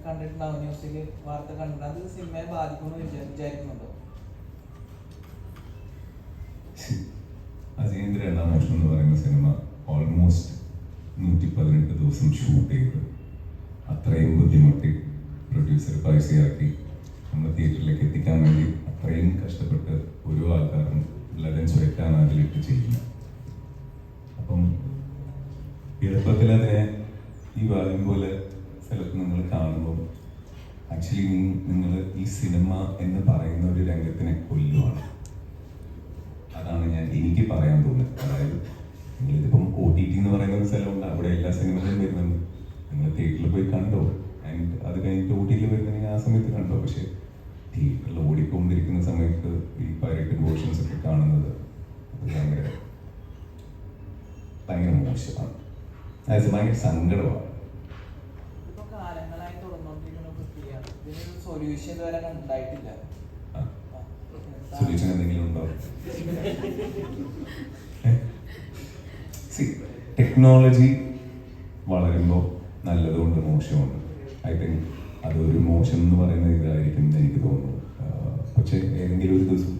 കണ്ടിട്ടുണ്ടാവും, ന്യൂസിൽ വാർത്ത കണ്ടിട്ടുണ്ട്. അത് സിനിമയെ ബാധിക്കുമെന്ന് വിചാരിക്കുന്നുണ്ടോ? അജയന്റെ രണ്ടാം മോഷണം എന്ന് പറയുന്ന സിനിമ ഓൾമോസ്റ്റ് 118 ദിവസം ഷൂട്ട് ചെയ്ത് അത്രയും ബുദ്ധിമുട്ടി പ്രൊഡ്യൂസർ പൈസയാക്കി നമ്മൾ തിയേറ്ററിലേക്ക് എത്തിക്കാൻ വേണ്ടി അത്രയും കഷ്ടപ്പെട്ട് ഓരോ ആൾക്കാരും ബ്ലഡ് ആൻഡ് സ്വെറ്റാണ് അതിലിട്ട് ചെയ്യുന്നത്. അപ്പം എളുപ്പത്തിൽ അതിനെ ഈ വാല്യം പോലെ സ്ഥലത്ത് നിങ്ങൾ കാണുമ്പോൾ ആക്ച്വലി നിങ്ങൾ ഈ സിനിമ എന്ന് പറയുന്ന ഒരു രംഗത്തിനെ കൊല്ലുവാണ്. അതാണ് എനിക്ക് പറയാൻ തോന്നുന്നത്. അതായത് നിങ്ങളിതിപ്പം OTT എന്ന് പറയുന്ന ഒരു സ്ഥലമുണ്ട്, അവിടെ എല്ലാ സിനിമകളും വരുന്നുണ്ട്. നിങ്ങൾ തിയേറ്ററിൽ പോയി കണ്ടോ, ആൻഡ് അത് കഴിഞ്ഞിട്ട് OTT വരുന്നുണ്ടെങ്കിൽ ആ സമയത്ത് കണ്ടോ. പക്ഷെ തിയേറ്ററിൽ ഓടിക്കൊണ്ടിരിക്കുന്ന സമയത്ത് ഈ പൈറേറ്റഡ് വേർഷൻസ് ഒക്കെ കാണുന്നത് ഭയങ്കര മോശമാണ്. അത് ഭയങ്കര സങ്കടമാണ്. കാലങ്ങളായി തുടർന്നുകൊണ്ടിരിക്കുന്ന പ്രക്രിയയാണ്. ഇതിനൊരു സൊല്യൂഷൻ ഇതുവരെ ഉണ്ടായിട്ടില്ല. സൊല്യൂഷൻ എന്തെങ്കിലും ഉണ്ടോ? ടെക്നോളജി വളരുമ്പോൾ നല്ലതുകൊണ്ട് മോശമുണ്ട്. ഐ തിങ്ക് അതൊരു മോശം എന്ന് പറയുന്ന ഇതായിരിക്കും എന്ന് എനിക്ക് തോന്നുന്നു. പക്ഷേ ഏതെങ്കിലും ഒരു ദിവസം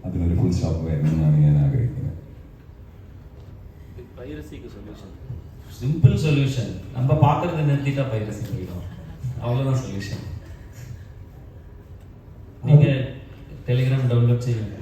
അതിനൊരു ഫുൾ സ്റ്റോപ്പ് വരണമെന്നാണ് ഞാൻ ആഗ്രഹിക്കുന്നത്. சிம்பிள் சொல்யூஷன், நம்ம பார்க்கறத நிறுத்திட்டா பைரசி போயிடும், அவ்வளோதான் சொல்யூஷன். நீங்கள் டெலிகிராம் டவுன்லோட் செய்யுங்க.